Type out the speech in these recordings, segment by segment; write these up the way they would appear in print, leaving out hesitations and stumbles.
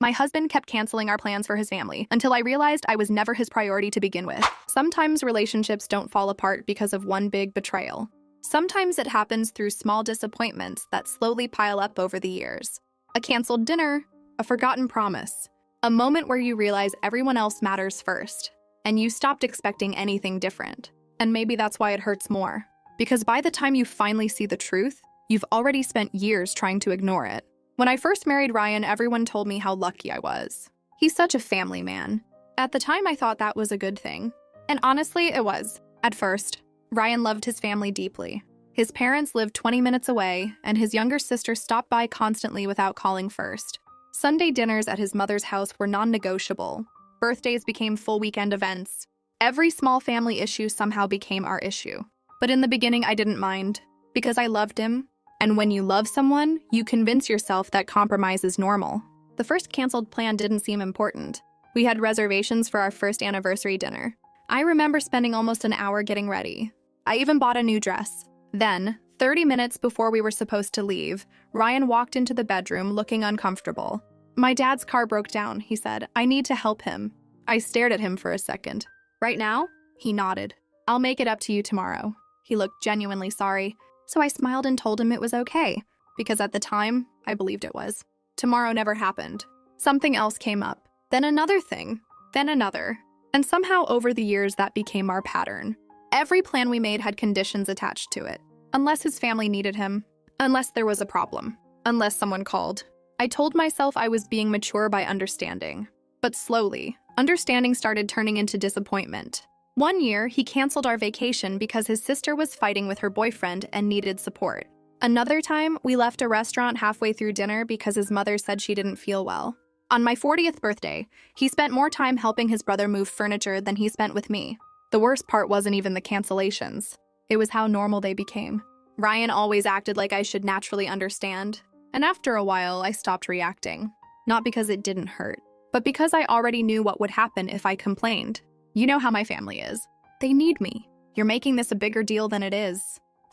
My husband kept canceling our plans for his family until I realized I was never his priority to begin with. Sometimes relationships don't fall apart because of one big betrayal. Sometimes it happens through small disappointments that slowly pile up over the years. A canceled dinner, a forgotten promise, a moment where you realize everyone else matters first, and you stopped expecting anything different. And maybe that's why it hurts more. Because by the time you finally see the truth, you've already spent years trying to ignore it. When I first married Ryan, everyone told me how lucky I was. He's such a family man. At the time, I thought that was a good thing. And honestly, it was. At first, Ryan loved his family deeply. His parents lived 20 minutes away, and his younger sister stopped by constantly without calling first. Sunday dinners at his mother's house were non-negotiable. Birthdays became full weekend events. Every small family issue somehow became our issue. But in the beginning, I didn't mind, because I loved him. And when you love someone, you convince yourself that compromise is normal. The first canceled plan didn't seem important. We had reservations for our first anniversary dinner. I remember spending almost an hour getting ready. I even bought a new dress. Then, 30 minutes before we were supposed to leave, Ryan walked into the bedroom looking uncomfortable. "My dad's car broke down," he said. "I need to help him." I stared at him for a second. "Right now?" He nodded. "I'll make it up to you tomorrow." He looked genuinely sorry. So I smiled and told him it was okay, because at the time, I believed it was. Tomorrow never happened. Something else came up, then another thing, then another. And somehow over the years that became our pattern. Every plan we made had conditions attached to it. Unless his family needed him, unless there was a problem, unless someone called. I told myself I was being mature by understanding. But slowly, understanding started turning into disappointment. One year, he canceled our vacation because his sister was fighting with her boyfriend and needed support. Another time, we left a restaurant halfway through dinner because his mother said she didn't feel well. On my 40th birthday, he spent more time helping his brother move furniture than he spent with me. The worst part wasn't even the cancellations. It was how normal they became. Ryan always acted like I should naturally understand, and after a while, I stopped reacting. Not because it didn't hurt, but because I already knew what would happen if I complained. You know how my family is. They need me. You're making this a bigger deal than it is.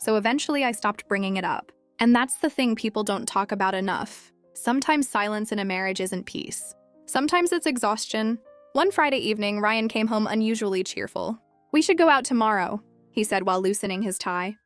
So eventually I stopped bringing it up. And that's the thing people don't talk about enough. Sometimes silence in a marriage isn't peace. Sometimes it's exhaustion. One Friday evening, Ryan came home unusually cheerful. "We should go out tomorrow," he said while loosening his tie.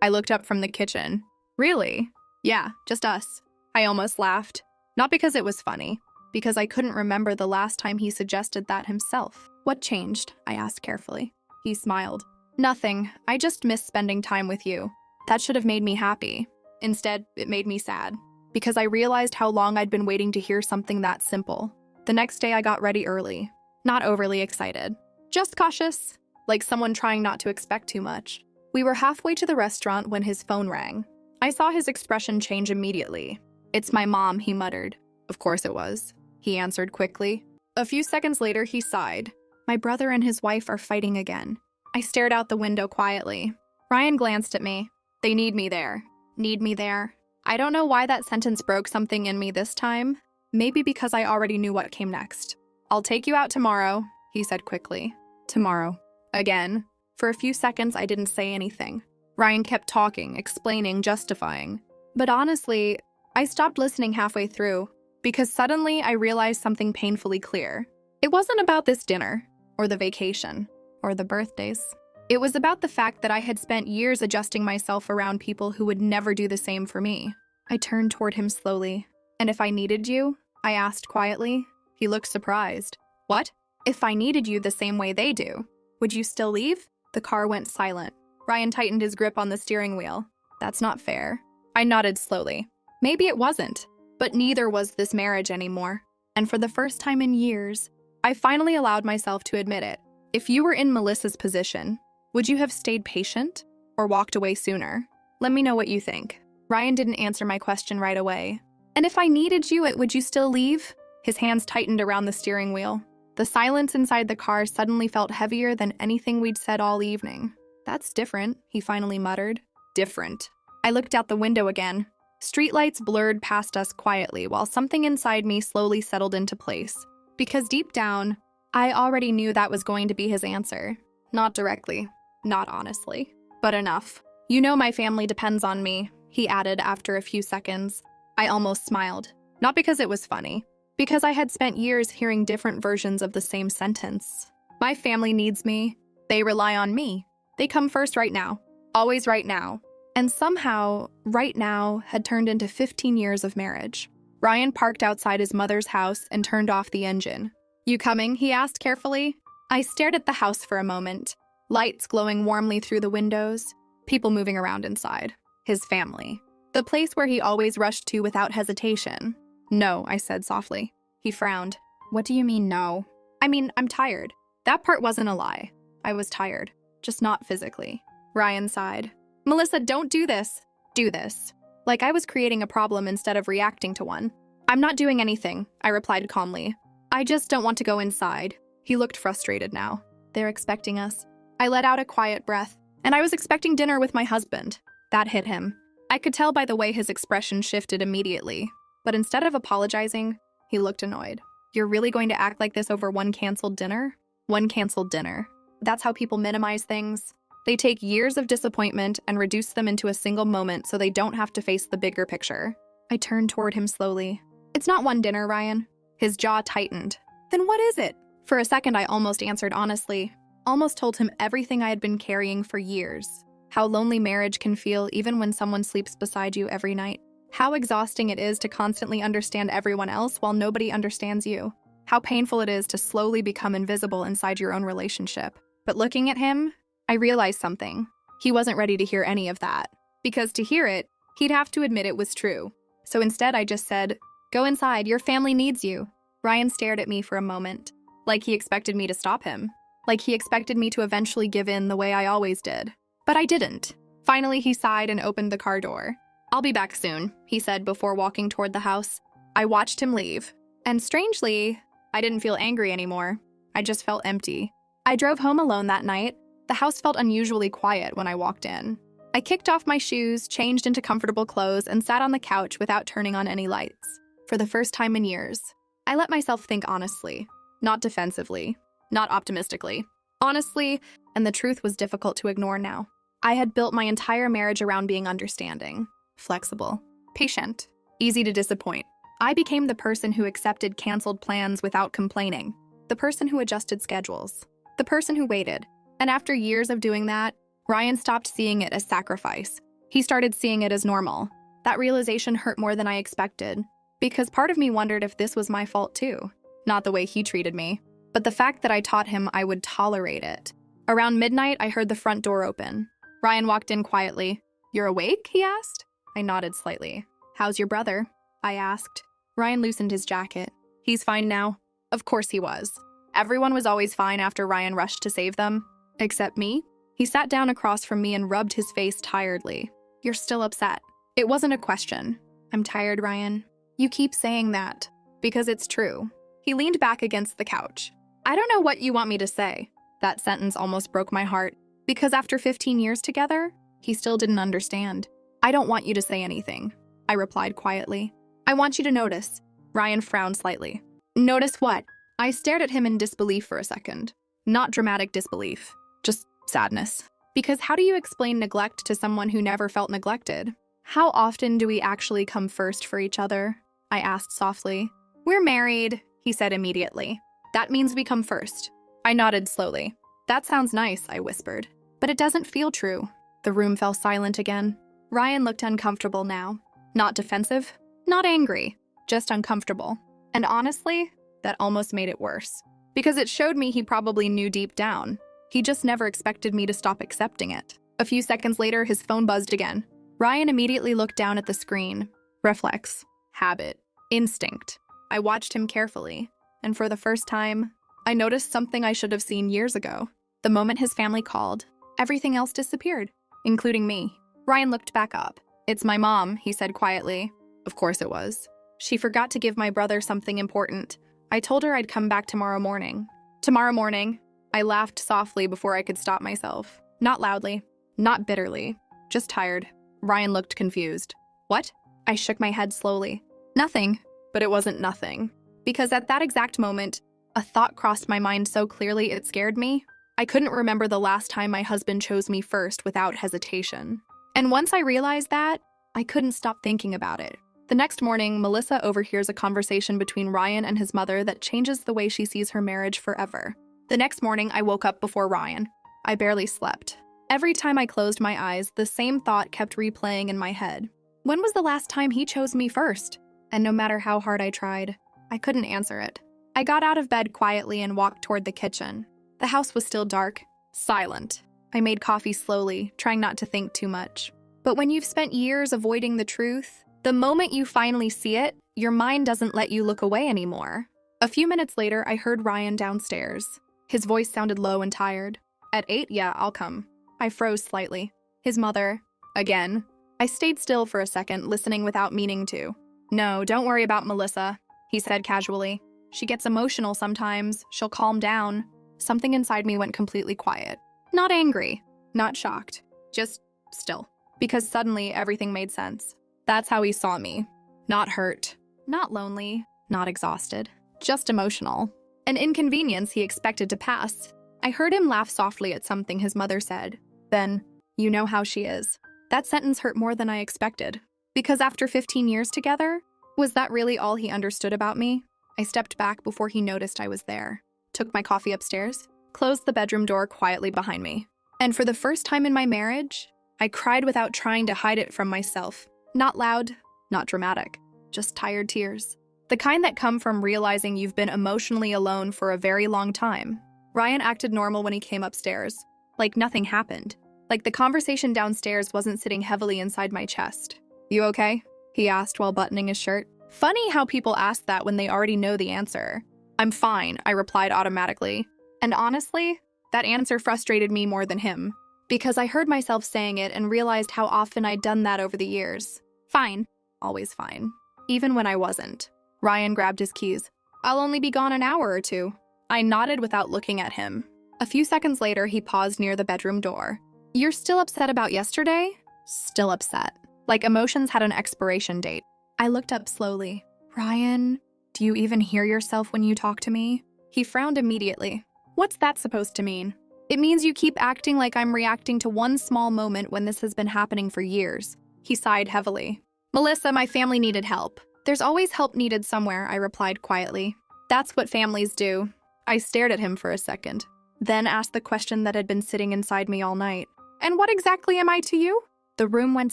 I looked up from the kitchen. "Really?" "Yeah, just us." I almost laughed. Not because it was funny, because I couldn't remember the last time he suggested that himself. "What changed?" I asked carefully. He smiled. "Nothing. I just miss spending time with you. That should have made me happy. Instead, it made me sad. Because I realized how long I'd been waiting to hear something that simple. The next day I got ready early. Not overly excited. Just cautious. Like someone trying not to expect too much. We were halfway to the restaurant when his phone rang. I saw his expression change immediately. "It's my mom," he muttered. "Of course it was," he answered quickly. A few seconds later, he sighed. "My brother and his wife are fighting again." I stared out the window quietly. Ryan glanced at me. "They need me there." Need me there. I don't know why that sentence broke something in me this time. Maybe because I already knew what came next. "I'll take you out tomorrow," he said quickly. Tomorrow. Again. For a few seconds, I didn't say anything. Ryan kept talking, explaining, justifying. But honestly, I stopped listening halfway through, because suddenly I realized something painfully clear. It wasn't about this dinner, or the vacation, or the birthdays. It was about the fact that I had spent years adjusting myself around people who would never do the same for me. I turned toward him slowly. "And if I needed you?" I asked quietly. He looked surprised. "What?" "If I needed you the same way they do, would you still leave?" The car went silent. Ryan tightened his grip on the steering wheel. "That's not fair." I nodded slowly. Maybe it wasn't, but neither was this marriage anymore. And for the first time in years, I finally allowed myself to admit it. If you were in Melissa's position, would you have stayed patient or walked away sooner? Let me know what you think. Ryan didn't answer my question right away. "And if I needed you, would you still leave?" His hands tightened around the steering wheel. The silence inside the car suddenly felt heavier than anything we'd said all evening. "That's different," he finally muttered. "Different." I looked out the window again. Streetlights blurred past us quietly while something inside me slowly settled into place. Because deep down, I already knew that was going to be his answer. Not directly, not honestly, but enough. "You know my family depends on me," he added after a few seconds. I almost smiled. Not because it was funny, because I had spent years hearing different versions of the same sentence. My family needs me. They rely on me. They come first right now. Always right now. And somehow, right now had turned into 15 years of marriage. Ryan parked outside his mother's house and turned off the engine. "You coming?" he asked carefully. I stared at the house for a moment, lights glowing warmly through the windows, people moving around inside. His family. The place where he always rushed to without hesitation. "No," I said softly. He frowned. "What do you mean, no?" "I mean, I'm tired." That part wasn't a lie. I was tired, just not physically. Ryan sighed. "Melissa, don't do this." "Do this." Like I was creating a problem instead of reacting to one. "I'm not doing anything," I replied calmly. "I just don't want to go inside." He looked frustrated now. "They're expecting us." I let out a quiet breath, and I was expecting dinner with my husband. That hit him. I could tell by the way his expression shifted immediately. But instead of apologizing, he looked annoyed. "You're really going to act like this over one canceled dinner?" One canceled dinner. That's how people minimize things. They take years of disappointment and reduce them into a single moment so they don't have to face the bigger picture. I turned toward him slowly. "It's not one dinner, Ryan." His jaw tightened. "Then what is it?" For a second, I almost answered honestly. Almost told him everything I had been carrying for years. How lonely marriage can feel even when someone sleeps beside you every night. How exhausting it is to constantly understand everyone else while nobody understands you. How painful it is to slowly become invisible inside your own relationship. But looking at him, I realized something. He wasn't ready to hear any of that. Because to hear it, he'd have to admit it was true. So instead I just said, "Go inside, your family needs you." Ryan stared at me for a moment. Like he expected me to stop him. Like he expected me to eventually give in the way I always did. But I didn't. Finally, he sighed and opened the car door. "I'll be back soon," he said before walking toward the house. I watched him leave. And strangely, I didn't feel angry anymore. I just felt empty. I drove home alone that night. The house felt unusually quiet when I walked in. I kicked off my shoes, changed into comfortable clothes, and sat on the couch without turning on any lights. For the first time in years, I let myself think honestly, not defensively, not optimistically. Honestly, and the truth was difficult to ignore now. I had built my entire marriage around being understanding, flexible, patient, easy to disappoint. I became the person who accepted canceled plans without complaining, the person who adjusted schedules, the person who waited. And after years of doing that, Ryan stopped seeing it as sacrifice. He started seeing it as normal. That realization hurt more than I expected, because part of me wondered if this was my fault too. Not the way he treated me, but the fact that I taught him I would tolerate it. Around midnight, I heard the front door open. Ryan walked in quietly. "You're awake?" he asked. I nodded slightly. "How's your brother?" I asked. Ryan loosened his jacket. "He's fine now." Of course he was. Everyone was always fine after Ryan rushed to save them. Except me. He sat down across from me and rubbed his face tiredly. "You're still upset." It wasn't a question. "I'm tired, Ryan." "You keep saying that." "Because it's true." He leaned back against the couch. "I don't know what you want me to say." That sentence almost broke my heart. Because after 15 years together, he still didn't understand. "I don't want you to say anything," I replied quietly. "I want you to notice." Ryan frowned slightly. "Notice what?" I stared at him in disbelief for a second. Not dramatic disbelief, just sadness. Because how do you explain neglect to someone who never felt neglected? "How often do we actually come first for each other?" I asked softly. "We're married," he said immediately. "That means we come first." I nodded slowly. "That sounds nice," I whispered. "But it doesn't feel true." The room fell silent again. Ryan looked uncomfortable now. Not defensive, not angry, just uncomfortable. And honestly, that almost made it worse. Because it showed me he probably knew deep down. He just never expected me to stop accepting it. A few seconds later, his phone buzzed again. Ryan immediately looked down at the screen. Reflex, habit, instinct. I watched him carefully, and for the first time, I noticed something I should have seen years ago. The moment his family called, everything else disappeared, including me. Ryan looked back up. "It's my mom," he said quietly. Of course it was. "She forgot to give my brother something important. I told her I'd come back tomorrow morning." Tomorrow morning? I laughed softly before I could stop myself. Not loudly, not bitterly, just tired. Ryan looked confused. "What?" I shook my head slowly. "Nothing." But it wasn't nothing. Because at that exact moment, a thought crossed my mind so clearly it scared me. I couldn't remember the last time my husband chose me first without hesitation. And once I realized that, I couldn't stop thinking about it. The next morning, Melissa overhears a conversation between Ryan and his mother that changes the way she sees her marriage forever. The next morning, I woke up before Ryan. I barely slept. Every time I closed my eyes, the same thought kept replaying in my head. When was the last time he chose me first? And no matter how hard I tried, I couldn't answer it. I got out of bed quietly and walked toward the kitchen. The house was still dark, silent. I made coffee slowly, trying not to think too much. But when you've spent years avoiding the truth, the moment you finally see it, your mind doesn't let you look away anymore. A few minutes later, I heard Ryan downstairs. His voice sounded low and tired. At 8, yeah, I'll come. I froze slightly. His mother, again. I stayed still for a second, listening without meaning to. No, don't worry about Melissa, he said casually. She gets emotional sometimes. She'll calm down. Something inside me went completely quiet. Not angry, not shocked, just still. Because suddenly everything made sense. That's how he saw me. Not hurt, not lonely, not exhausted, just emotional. An inconvenience he expected to pass. I heard him laugh softly at something his mother said. Then, you know how she is. That sentence hurt more than I expected. Because after 15 years together, was that really all he understood about me? I stepped back before he noticed I was there, took my coffee upstairs, closed the bedroom door quietly behind me. And for the first time in my marriage, I cried without trying to hide it from myself. Not loud, not dramatic, just tired tears. The kind that come from realizing you've been emotionally alone for a very long time. Ryan acted normal when he came upstairs, like nothing happened. Like the conversation downstairs wasn't sitting heavily inside my chest. You okay? He asked while buttoning his shirt. Funny how people ask that when they already know the answer. I'm fine, I replied automatically. And honestly, that answer frustrated me more than him. Because I heard myself saying it and realized how often I'd done that over the years. Fine. Always fine. Even when I wasn't. Ryan grabbed his keys. I'll only be gone an hour or two. I nodded without looking at him. A few seconds later, he paused near the bedroom door. You're still upset about yesterday? Still upset. Like emotions had an expiration date. I looked up slowly. Ryan, do you even hear yourself when you talk to me? He frowned immediately. What's that supposed to mean? It means you keep acting like I'm reacting to one small moment when this has been happening for years. He sighed heavily. Melissa, my family needed help. There's always help needed somewhere, I replied quietly. That's what families do. I stared at him for a second, then asked the question that had been sitting inside me all night. And what exactly am I to you? The room went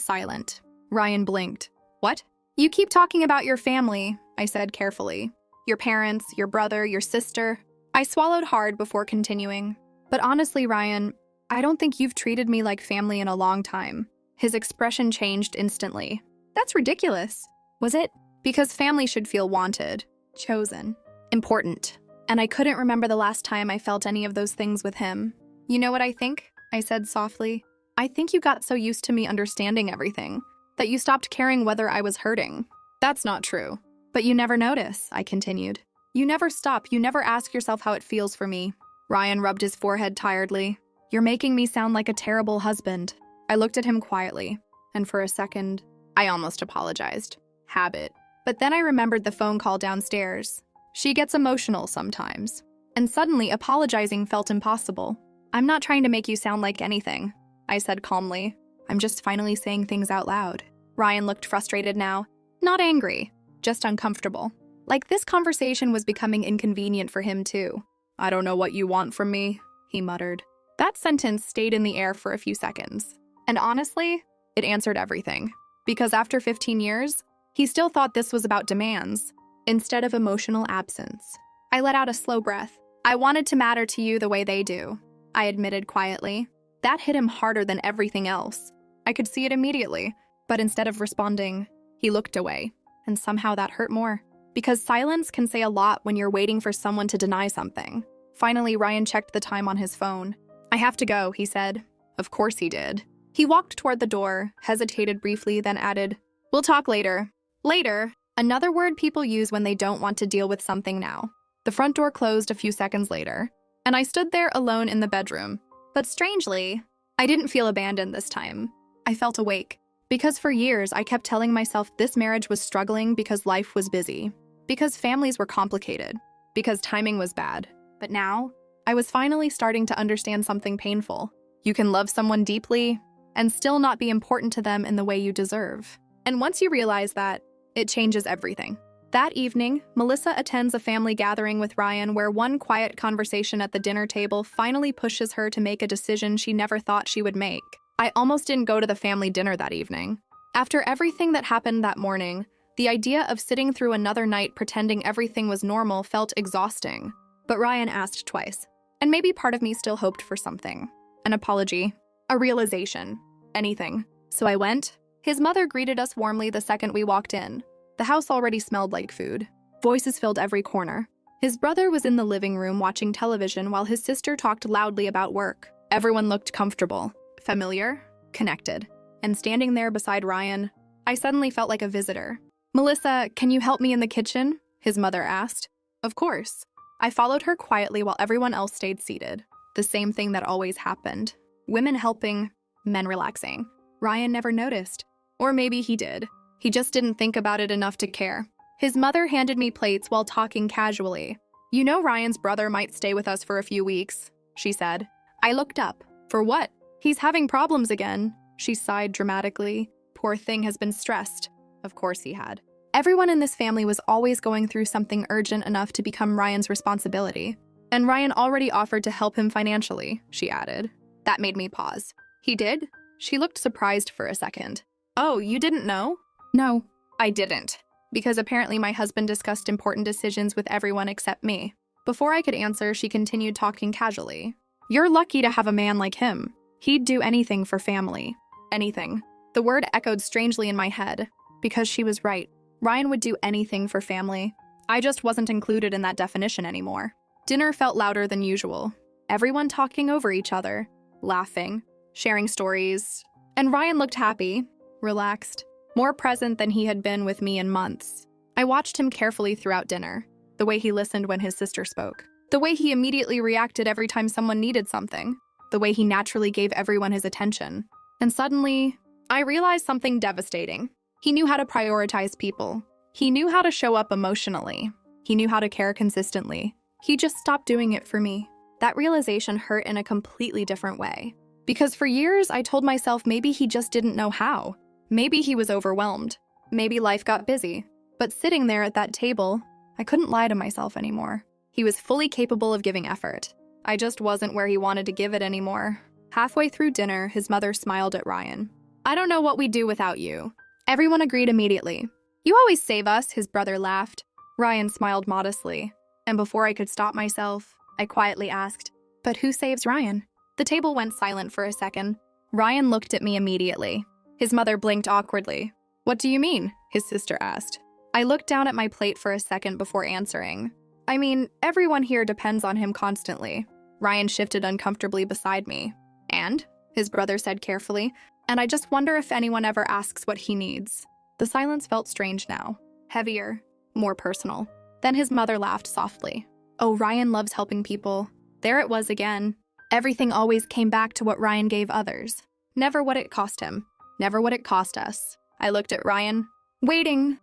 silent. Ryan blinked. What? You keep talking about your family, I said carefully. Your parents, your brother, your sister. I swallowed hard before continuing. But honestly, Ryan, I don't think you've treated me like family in a long time. His expression changed instantly. That's ridiculous. Was it? Because family should feel wanted, chosen, important. And I couldn't remember the last time I felt any of those things with him. You know what I think? I said softly. I think you got so used to me understanding everything that you stopped caring whether I was hurting. That's not true. But you never notice, I continued. You never stop, you never ask yourself how it feels for me. Ryan rubbed his forehead tiredly. You're making me sound like a terrible husband. I looked at him quietly, and for a second, I almost apologized. Habit. But then I remembered the phone call downstairs. She gets emotional sometimes. And suddenly, apologizing felt impossible. I'm not trying to make you sound like anything, I said calmly. I'm just finally saying things out loud. Ryan looked frustrated now. Not angry, just uncomfortable. Like this conversation was becoming inconvenient for him too. I don't know what you want from me, he muttered. That sentence stayed in the air for a few seconds. And honestly, it answered everything. Because after 15 years, he still thought this was about demands, instead of emotional absence. I let out a slow breath. I wanted to matter to you the way they do, I admitted quietly. That hit him harder than everything else. I could see it immediately, but instead of responding, he looked away. And somehow that hurt more. Because silence can say a lot when you're waiting for someone to deny something. Finally, Ryan checked the time on his phone. I have to go, he said. Of course he did. He walked toward the door, hesitated briefly, then added, We'll talk later. Later, another word people use when they don't want to deal with something now. The front door closed a few seconds later, and I stood there alone in the bedroom. But strangely, I didn't feel abandoned this time. I felt awake. Because for years, I kept telling myself this marriage was struggling because life was busy. Because families were complicated. Because timing was bad. But now, I was finally starting to understand something painful. You can love someone deeply and still not be important to them in the way you deserve. And once you realize that, It changes everything. That evening, Melissa attends a family gathering with Ryan where one quiet conversation at the dinner table finally pushes her to make a decision she never thought she would make. I almost didn't go to the family dinner that evening. After everything that happened that morning, the idea of sitting through another night pretending everything was normal felt exhausting. But Ryan asked twice, and maybe part of me still hoped for something. An apology, a realization, anything. So I went. His mother greeted us warmly the second we walked in. The house already smelled like food. Voices filled every corner. His brother was in the living room watching television while his sister talked loudly about work. Everyone looked comfortable, familiar, connected. And standing there beside Ryan, I suddenly felt like a visitor. "Melissa, can you help me in the kitchen?" his mother asked. Of course. I followed her quietly while everyone else stayed seated. The same thing that always happened. Women helping, men relaxing. Ryan never noticed. Or maybe he did. He just didn't think about it enough to care. His mother handed me plates while talking casually. "You know Ryan's brother might stay with us for a few weeks," she said. I looked up. "For what?" "He's having problems again," she sighed dramatically. "Poor thing has been stressed." Of course he had. Everyone in this family was always going through something urgent enough to become Ryan's responsibility. And Ryan already offered to help him financially, she added. That made me pause. "He did?" She looked surprised for a second. "Oh, you didn't know?" "No, I didn't." Because apparently my husband discussed important decisions with everyone except me. Before I could answer, she continued talking casually. "You're lucky to have a man like him. He'd do anything for family." Anything. The word echoed strangely in my head. Because she was right. Ryan would do anything for family. I just wasn't included in that definition anymore. Dinner felt louder than usual. Everyone talking over each other, laughing, sharing stories. And Ryan looked happy, relaxed, more present than he had been with me in months. I watched him carefully throughout dinner, the way he listened when his sister spoke, the way he immediately reacted every time someone needed something, the way he naturally gave everyone his attention. And suddenly, I realized something devastating. He knew how to prioritize people. He knew how to show up emotionally. He knew how to care consistently. He just stopped doing it for me. That realization hurt in a completely different way. Because for years, I told myself maybe he just didn't know how. Maybe he was overwhelmed. Maybe life got busy. But sitting there at that table, I couldn't lie to myself anymore. He was fully capable of giving effort. I just wasn't where he wanted to give it anymore. Halfway through dinner, his mother smiled at Ryan. "I don't know what we'd do without you." Everyone agreed immediately. "You always save us," his brother laughed. Ryan smiled modestly. And before I could stop myself, I quietly asked, "But who saves Ryan?" The table went silent for a second. Ryan looked at me immediately. His mother blinked awkwardly. "What do you mean?" his sister asked. I looked down at my plate for a second before answering. "I mean, everyone here depends on him constantly." Ryan shifted uncomfortably beside me. "And?" his brother said carefully. "And I just wonder if anyone ever asks what he needs." The silence felt strange now. Heavier, more personal. Then his mother laughed softly. "Oh, Ryan loves helping people." There it was again. Everything always came back to what Ryan gave others. Never what it cost him. Never what it cost us. I looked at Ryan, waiting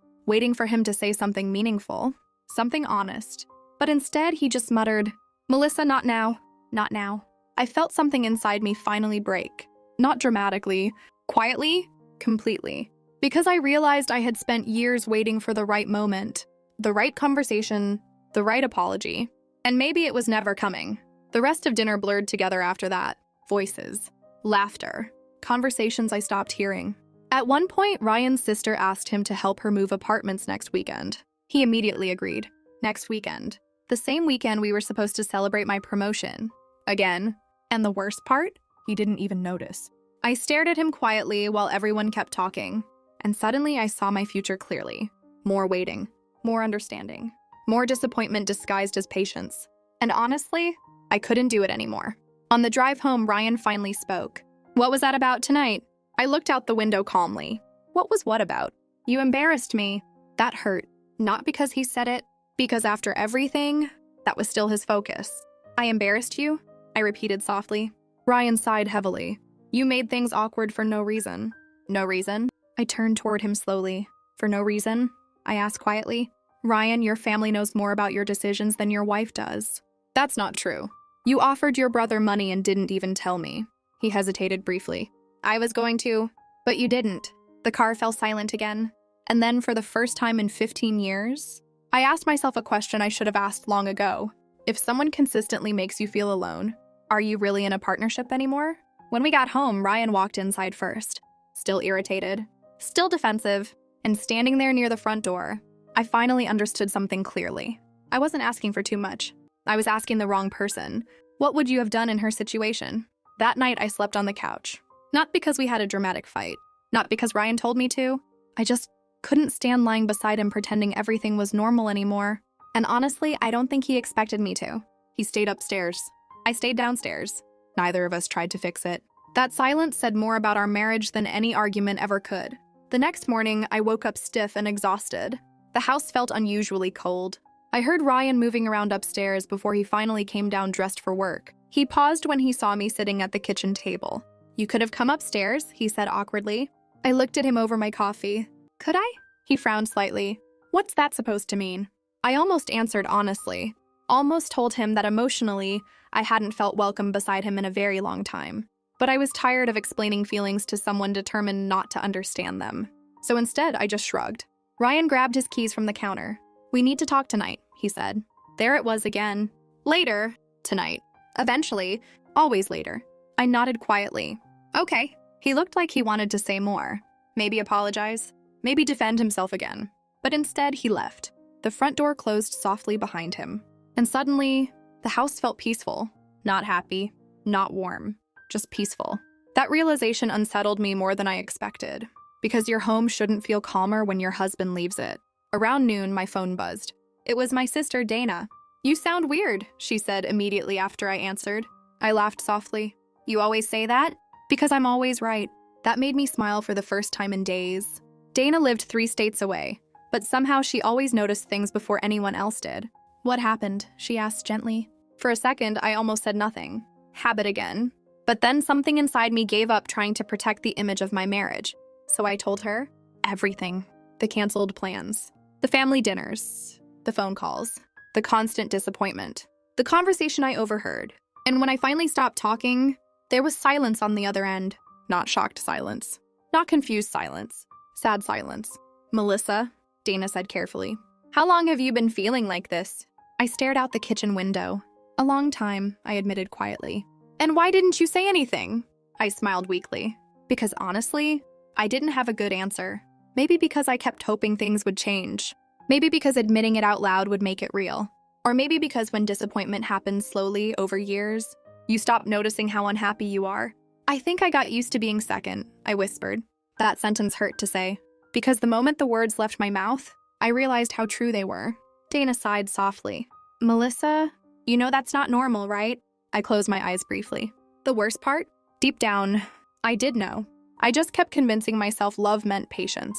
for him to say something meaningful, something honest. But instead, he just muttered, "Melissa, not now, not now." I felt something inside me finally break. Not dramatically, quietly, completely. Because I realized I had spent years waiting for the right moment, the right conversation, the right apology. And maybe it was never coming. The rest of dinner blurred together after that. Voices, laughter, conversations I stopped hearing. At one point, Ryan's sister asked him to help her move apartments next weekend. He immediately agreed. Next weekend. The same weekend we were supposed to celebrate my promotion. Again. And the worst part? He didn't even notice. I stared at him quietly while everyone kept talking. And suddenly I saw my future clearly. More waiting. More understanding. More disappointment disguised as patience. And honestly, I couldn't do it anymore. On the drive home, Ryan finally spoke. "What was that about tonight?" I looked out the window calmly. What was what about? "You embarrassed me." That hurt. Not because he said it, because after everything, that was still his focus. "I embarrassed you?" I repeated softly. Ryan sighed heavily. "You made things awkward for no reason." "No reason?" I turned toward him slowly. "For no reason?" I asked quietly. "Ryan, your family knows more about your decisions than your wife does." "That's not true. You offered your brother money and didn't even tell me." He hesitated briefly. "I was going to, but you didn't." The car fell silent again. And then, for the first time in 15 years, I asked myself a question I should have asked long ago. If someone consistently makes you feel alone, are you really in a partnership anymore? When we got home, Ryan walked inside first, still irritated, still defensive, and standing there near the front door. I finally understood something clearly. I wasn't asking for too much. I was asking the wrong person. What would you have done in her situation? That night, I slept on the couch. Not because we had a dramatic fight. Not because Ryan told me to. I just couldn't stand lying beside him pretending everything was normal anymore. And honestly, I don't think he expected me to. He stayed upstairs. I stayed downstairs. Neither of us tried to fix it. That silence said more about our marriage than any argument ever could. The next morning, I woke up stiff and exhausted. The house felt unusually cold. I heard Ryan moving around upstairs before he finally came down dressed for work. He paused when he saw me sitting at the kitchen table. "You could have come upstairs," he said awkwardly. I looked at him over my coffee. "Could I?" He frowned slightly. "What's that supposed to mean?" I almost answered honestly. Almost told him that emotionally, I hadn't felt welcome beside him in a very long time. But I was tired of explaining feelings to someone determined not to understand them. So instead, I just shrugged. Ryan grabbed his keys from the counter. "We need to talk tonight," he said. There it was again. Later. Tonight. Eventually. Always later. I nodded quietly. Okay. He looked like he wanted to say more. Maybe apologize. Maybe defend himself again. But instead, he left. The front door closed softly behind him. And suddenly, the house felt peaceful. Not happy. Not warm. Just peaceful. That realization unsettled me more than I expected. Because your home shouldn't feel calmer when your husband leaves it. Around noon, my phone buzzed. It was my sister, Dana. "You sound weird," she said immediately after I answered. I laughed softly. "You always say that?" "Because I'm always right." That made me smile for the first time in days. Dana lived 3 states away, but somehow she always noticed things before anyone else did. "What happened?" she asked gently. For a second, I almost said nothing. Habit again. But then something inside me gave up trying to protect the image of my marriage. So I told her everything. The canceled plans. The family dinners. The phone calls. The constant disappointment. The conversation I overheard. And when I finally stopped talking, there was silence on the other end. Not shocked silence. Not confused silence. Sad silence. "Melissa," Dana said carefully, "how long have you been feeling like this?" I stared out the kitchen window. "A long time," I admitted quietly. "And why didn't you say anything?" I smiled weakly. Because honestly, I didn't have a good answer. Maybe because I kept hoping things would change. Maybe because admitting it out loud would make it real. Or maybe because when disappointment happens slowly over years, you stop noticing how unhappy you are. "I think I got used to being second," I whispered. That sentence hurt to say. Because the moment the words left my mouth, I realized how true they were. Dana sighed softly. "Melissa, you know that's not normal, right?" I closed my eyes briefly. The worst part? Deep down, I did know. I just kept convincing myself love meant patience,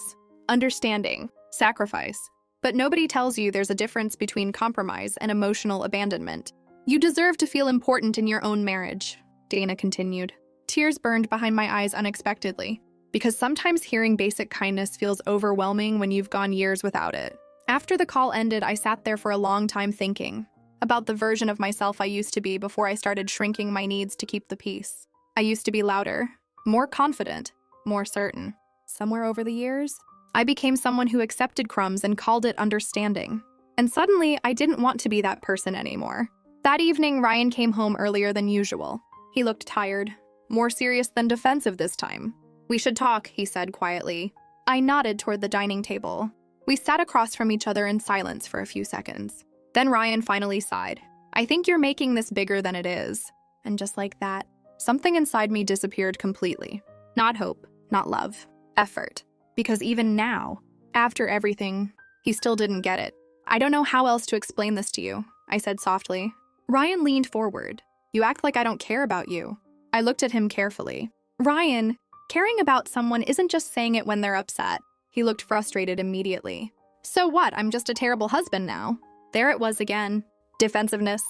understanding, sacrifice. But nobody tells you there's a difference between compromise and emotional abandonment. "You deserve to feel important in your own marriage," Dana continued. Tears burned behind my eyes unexpectedly, because sometimes hearing basic kindness feels overwhelming when you've gone years without it. After the call ended, I sat there for a long time thinking about the version of myself I used to be before I started shrinking my needs to keep the peace. I used to be louder, more confident, more certain. Somewhere over the years, I became someone who accepted crumbs and called it understanding. And suddenly, I didn't want to be that person anymore. That evening, Ryan came home earlier than usual. He looked tired, more serious than defensive this time. "We should talk," he said quietly. I nodded toward the dining table. We sat across from each other in silence for a few seconds. Then Ryan finally sighed. "I think you're making this bigger than it is." And just like that, something inside me disappeared completely. Not hope, not love, effort. Because even now, after everything, he still didn't get it. "I don't know how else to explain this to you," I said softly. Ryan leaned forward. "You act like I don't care about you." I looked at him carefully. "Ryan, caring about someone isn't just saying it when they're upset." He looked frustrated immediately. "So what? I'm just a terrible husband now." There it was again. Defensiveness.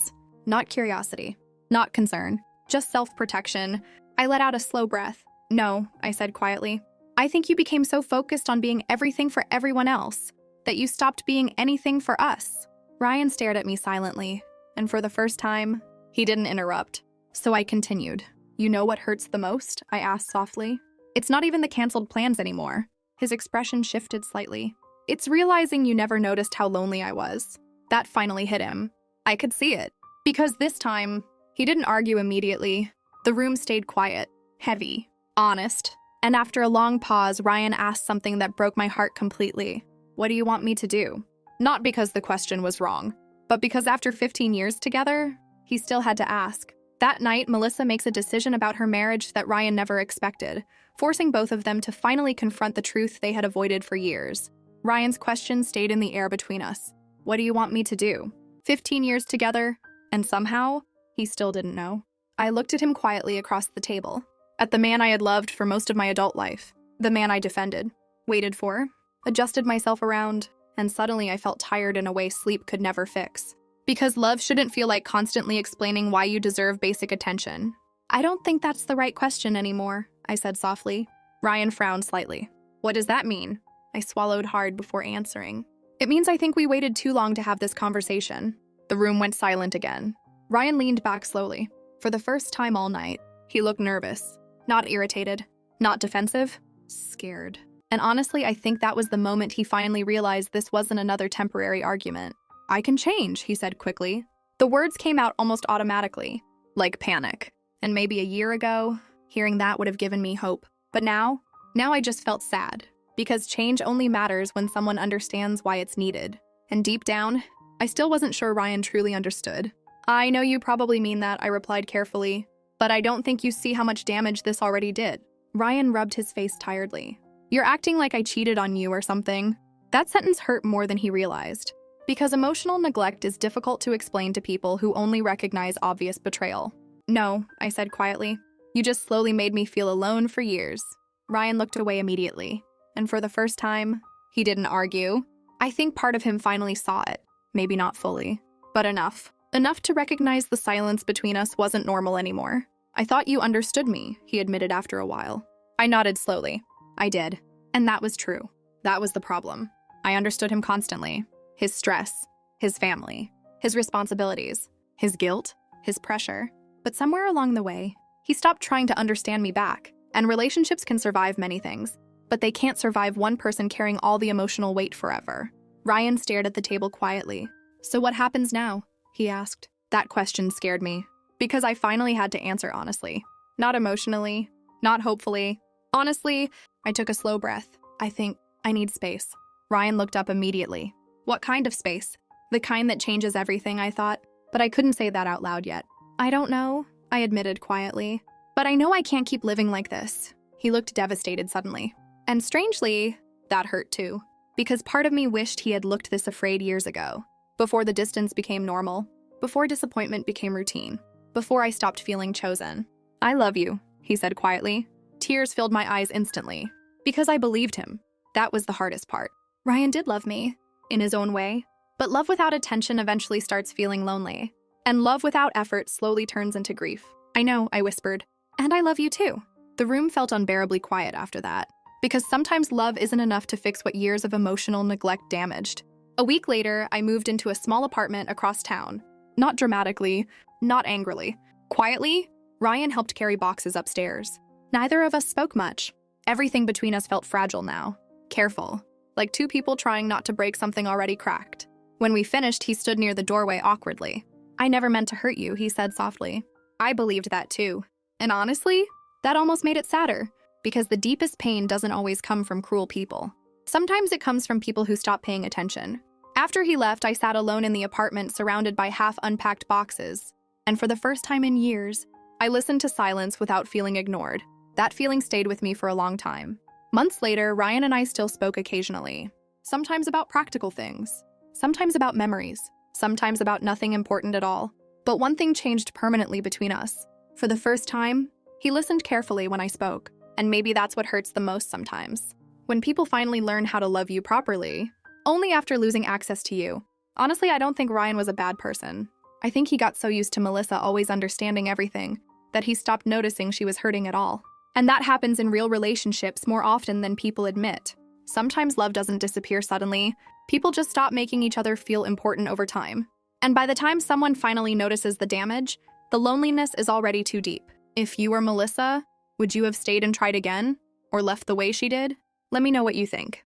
Not curiosity. Not concern. Just self-protection. I let out a slow breath. "No," I said quietly. "I think you became so focused on being everything for everyone else that you stopped being anything for us." Ryan stared at me silently, and for the first time, he didn't interrupt. So I continued. "You know what hurts the most?" I asked softly. "It's not even the canceled plans anymore. His expression shifted slightly. It's realizing you never noticed how lonely I was. That finally hit him. I could see it. Because this time, he didn't argue immediately. The room stayed quiet, heavy, honest. And after a long pause, Ryan asked something that broke my heart completely. What do you want me to do? Not because the question was wrong, but because after 15 years together, he still had to ask. That night, Melissa makes a decision about her marriage that Ryan never expected, forcing both of them to finally confront the truth they had avoided for years. Ryan's question stayed in the air between us. What do you want me to do? 15 years together, and somehow, he still didn't know. I looked at him quietly across the table, at the man I had loved for most of my adult life, the man I defended, waited for, adjusted myself around, and suddenly I felt tired in a way sleep could never fix. Because love shouldn't feel like constantly explaining why you deserve basic attention. I don't think that's the right question anymore, I said softly. Ryan frowned slightly. What does that mean? I swallowed hard before answering. It means I think we waited too long to have this conversation. The room went silent again. Ryan leaned back slowly. For the first time all night, he looked nervous. Not irritated, not defensive, scared. And honestly, I think that was the moment he finally realized this wasn't another temporary argument. I can change, he said quickly. The words came out almost automatically, like panic. And maybe a year ago, hearing that would have given me hope. But now I just felt sad. Because change only matters when someone understands why it's needed. And deep down, I still wasn't sure Ryan truly understood. I know you probably mean that, I replied carefully. But I don't think you see how much damage this already did. Ryan rubbed his face tiredly. You're acting like I cheated on you or something. That sentence hurt more than he realized. Because emotional neglect is difficult to explain to people who only recognize obvious betrayal. No, I said quietly. You just slowly made me feel alone for years. Ryan looked away immediately. And for the first time, he didn't argue. I think part of him finally saw it. Maybe not fully, but enough. Enough to recognize the silence between us wasn't normal anymore. I thought you understood me, he admitted after a while. I nodded slowly. I did. And that was true. That was the problem. I understood him constantly. His stress, his family, his responsibilities, his guilt, his pressure. But somewhere along the way, he stopped trying to understand me back. And relationships can survive many things, but they can't survive one person carrying all the emotional weight forever. Ryan stared at the table quietly. So what happens now? He asked. That question scared me, because I finally had to answer honestly. Not emotionally, not hopefully. Honestly, I took a slow breath. I think I need space. Ryan looked up immediately. What kind of space? The kind that changes everything, I thought, but I couldn't say that out loud yet. I don't know, I admitted quietly. But I know I can't keep living like this. He looked devastated suddenly. And strangely, that hurt too. Because part of me wished he had looked this afraid years ago. Before the distance became normal. Before disappointment became routine. Before I stopped feeling chosen. I love you, he said quietly. Tears filled my eyes instantly. Because I believed him. That was the hardest part. Ryan did love me, in his own way. But love without attention eventually starts feeling lonely. And love without effort slowly turns into grief. I know, I whispered. And I love you too. The room felt unbearably quiet after that. Because sometimes love isn't enough to fix what years of emotional neglect damaged. A week later, I moved into a small apartment across town. Not dramatically, not angrily. Quietly, Ryan helped carry boxes upstairs. Neither of us spoke much. Everything between us felt fragile now. Careful. Like two people trying not to break something already cracked. When we finished, he stood near the doorway awkwardly. I never meant to hurt you, he said softly. I believed that too. And honestly, that almost made it sadder. Because the deepest pain doesn't always come from cruel people. Sometimes it comes from people who stop paying attention. After he left, I sat alone in the apartment surrounded by half-unpacked boxes. And for the first time in years, I listened to silence without feeling ignored. That feeling stayed with me for a long time. Months later, Ryan and I still spoke occasionally. Sometimes about practical things. Sometimes about memories. Sometimes about nothing important at all. But one thing changed permanently between us. For the first time, he listened carefully when I spoke. And maybe that's what hurts the most sometimes. When people finally learn how to love you properly, only after losing access to you. Honestly, I don't think Ryan was a bad person. I think he got so used to Melissa always understanding everything that he stopped noticing she was hurting at all. And that happens in real relationships more often than people admit. Sometimes love doesn't disappear suddenly. People just stop making each other feel important over time. And by the time someone finally notices the damage, the loneliness is already too deep. If you were Melissa, would you have stayed and tried again? Or left the way she did? Let me know what you think.